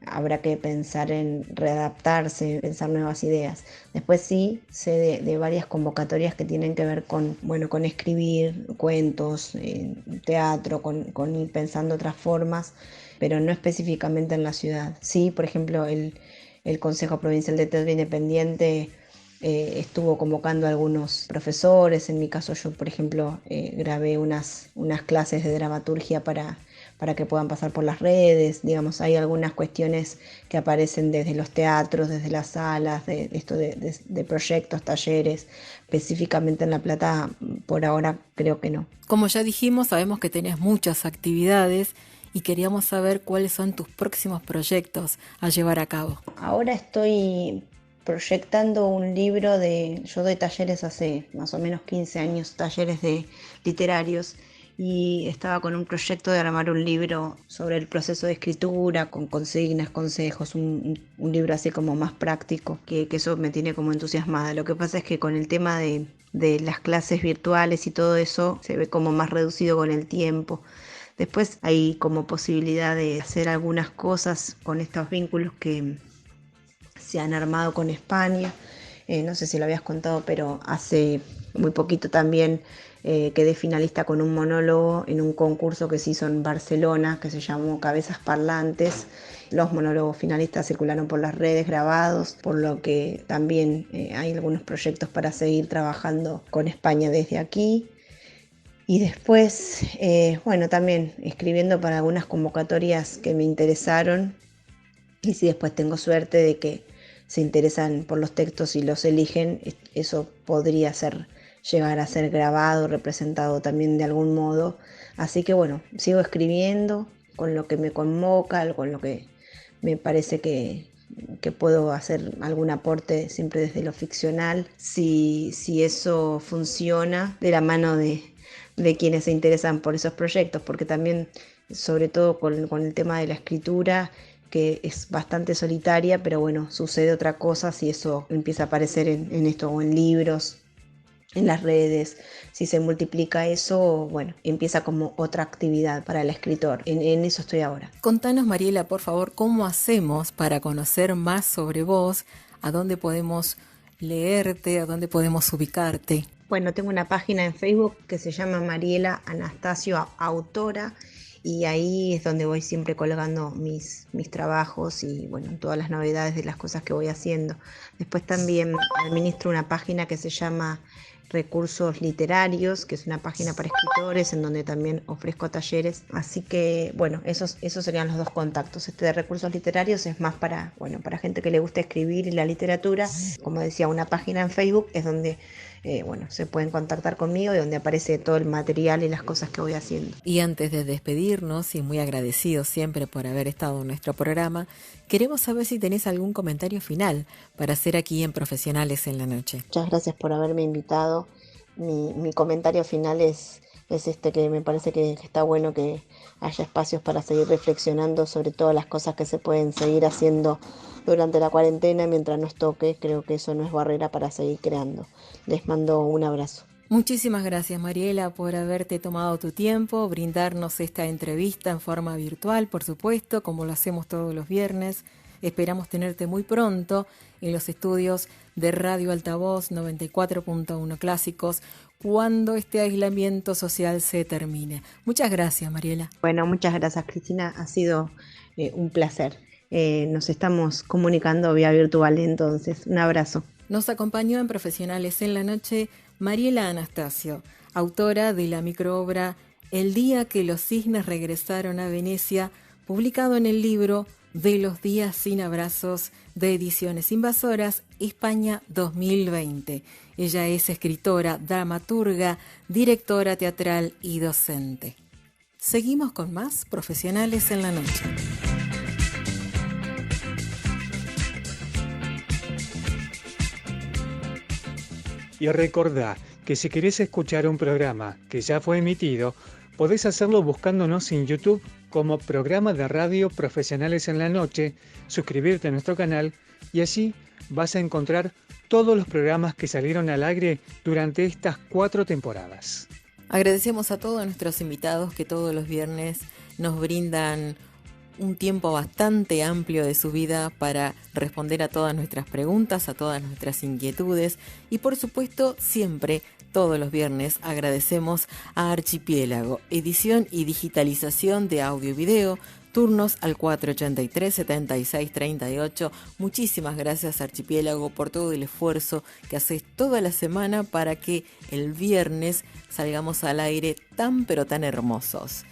habrá que pensar en readaptarse, pensar nuevas ideas. Después sí sé de varias convocatorias que tienen que ver con escribir cuentos, teatro, con ir pensando otras formas, pero no específicamente en la ciudad. Sí, por ejemplo, el Consejo Provincial de Teatro Independiente estuvo convocando a algunos profesores. En mi caso yo, por ejemplo, grabé unas clases de dramaturgia para que puedan pasar por las redes. Digamos, hay algunas cuestiones que aparecen desde los teatros, desde las salas, de proyectos, talleres. Específicamente en La Plata, por ahora creo que no. Como ya dijimos, sabemos que tenés muchas actividades y queríamos saber cuáles son tus próximos proyectos a llevar a cabo. Ahora estoy proyectando un libro yo doy talleres hace más o menos 15 años, talleres literarios, y estaba con un proyecto de armar un libro sobre el proceso de escritura, con consignas, consejos, un libro así como más práctico, que eso me tiene como entusiasmada. Lo que pasa es que con el tema de las clases virtuales y todo eso se ve como más reducido con el tiempo. Después hay como posibilidad de hacer algunas cosas con estos vínculos que se han armado con España. No sé si lo habías contado, pero hace muy poquito también quedé finalista con un monólogo en un concurso que se hizo en Barcelona, que se llamó Cabezas Parlantes. Los monólogos finalistas circularon por las redes grabados, por lo que también hay algunos proyectos para seguir trabajando con España desde aquí. Y después, también escribiendo para algunas convocatorias que me interesaron, y si después tengo suerte de que se interesan por los textos y los eligen, eso podría llegar a ser grabado, representado también de algún modo. Así que sigo escribiendo con lo que me convoca, con lo que me parece que puedo hacer algún aporte siempre desde lo ficcional, si eso funciona de la mano de quienes se interesan por esos proyectos, porque también, sobre todo con el tema de la escritura, que es bastante solitaria, pero sucede otra cosa si eso empieza a aparecer en esto, o en libros, en las redes. Si se multiplica eso, empieza como otra actividad para el escritor. En eso estoy ahora. Contanos, Mariela, por favor, ¿cómo hacemos para conocer más sobre vos? ¿A dónde podemos leerte? ¿A dónde podemos ubicarte? Tengo una página en Facebook que se llama Mariela Anastasio Autora, y ahí es donde voy siempre colgando mis trabajos y todas las novedades de las cosas que voy haciendo. Después también administro una página que se llama Recursos Literarios, que es una página para escritores en donde también ofrezco talleres. Así que esos serían los dos contactos. Este de Recursos Literarios es más para gente que le gusta escribir y la literatura. Como decía, una página en Facebook es donde se pueden contactar conmigo y donde aparece todo el material y las cosas que voy haciendo. Y antes de despedirnos, y muy agradecidos siempre por haber estado en nuestro programa, queremos saber si tenés algún comentario final para hacer aquí en Profesionales en la Noche. Muchas gracias por haberme invitado. Mi comentario final es que me parece que está bueno que haya espacios para seguir reflexionando sobre todas las cosas que se pueden seguir haciendo durante la cuarentena mientras nos toque. Creo que eso no es barrera para seguir creando. Les mando un abrazo. Muchísimas gracias, Mariela, por haberte tomado tu tiempo, brindarnos esta entrevista en forma virtual, por supuesto, como lo hacemos todos los viernes. Esperamos tenerte muy pronto en los estudios de Radio Altavoz 94.1 Clásicos cuando este aislamiento social se termine. Muchas gracias, Mariela. Muchas gracias, Cristina. Ha sido un placer. Nos estamos comunicando vía virtual entonces. Un abrazo. Nos acompañó en Profesionales en la Noche Mariela Anastasio, autora de la microobra El día que los cisnes regresaron a Venecia, publicado en el libro De los días sin abrazos de Ediciones Invasoras, España 2020. Ella es escritora, dramaturga, directora teatral y docente. Seguimos con más Profesionales en la Noche. Y recordá que si querés escuchar un programa que ya fue emitido, Podés hacerlo buscándonos en YouTube como Programa de Radio Profesionales en la Noche, suscribirte a nuestro canal y allí vas a encontrar todos los programas que salieron al aire durante estas 4 temporadas. Agradecemos a todos nuestros invitados que todos los viernes nos brindan un tiempo bastante amplio de su vida para responder a todas nuestras preguntas, a todas nuestras inquietudes y por supuesto siempre, todos los viernes, agradecemos a Archipiélago, edición y digitalización de audio y video, turnos al 483-7638. Muchísimas gracias Archipiélago por todo el esfuerzo que haces toda la semana para que el viernes salgamos al aire tan pero tan hermosos.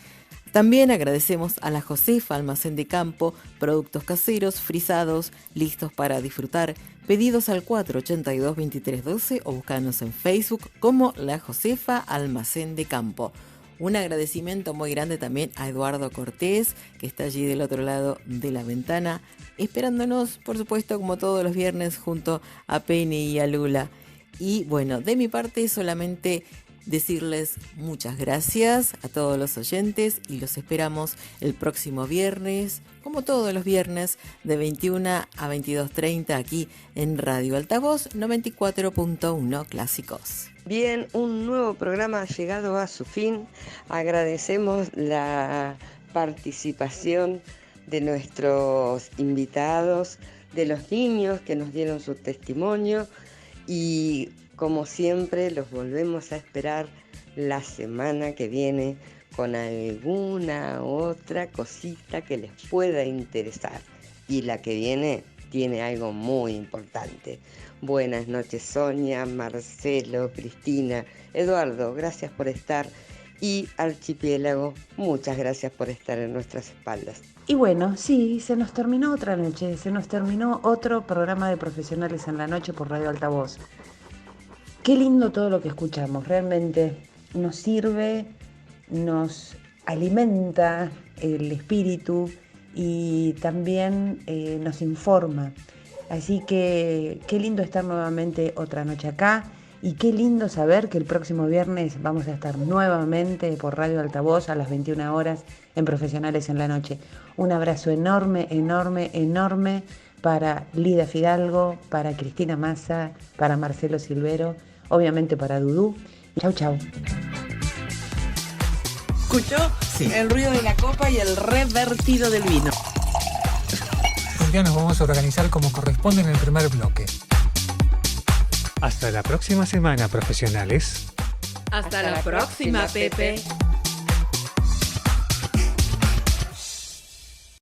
También agradecemos a La Josefa, almacén de campo, productos caseros, frisados, listos para disfrutar. Pedidos al 482-2312 o buscanos en Facebook como La Josefa, almacén de campo. Un agradecimiento muy grande también a Eduardo Cortés, que está allí del otro lado de la ventana, esperándonos, por supuesto, como todos los viernes, junto a Penny y a Lula. Y bueno, de mi parte solamente decirles muchas gracias a todos los oyentes y los esperamos el próximo viernes, como todos los viernes, de 21 a 22:30 aquí en Radio Altavoz 94.1 Clásicos. Bien, un nuevo programa ha llegado a su fin. Agradecemos la participación de nuestros invitados, de los niños que nos dieron su testimonio y como siempre los volvemos a esperar la semana que viene con alguna otra cosita que les pueda interesar. Y la que viene tiene algo muy importante. Buenas noches Sonia, Marcelo, Cristina, Eduardo, gracias por estar. Y Archipiélago, muchas gracias por estar en nuestras espaldas. Y bueno, sí, se nos terminó otra noche, se nos terminó otro programa de Profesionales en la Noche por Radio Altavoz. Qué lindo todo lo que escuchamos, realmente nos sirve, nos alimenta el espíritu y también nos informa. Así que qué lindo estar nuevamente otra noche acá y qué lindo saber que el próximo viernes vamos a estar nuevamente por Radio Altavoz a las 21 horas en Profesionales en la Noche. Un abrazo enorme, enorme, enorme para Lida Fidalgo, para Cristina Massa, para Marcelo Silvero, obviamente para Dudú. Chau, chau. ¿Escuchó? Sí. El ruido de la copa y el revertido del vino. Hoy día nos vamos a organizar como corresponde en el primer bloque. Hasta la próxima semana, profesionales. Hasta la próxima, Pepe.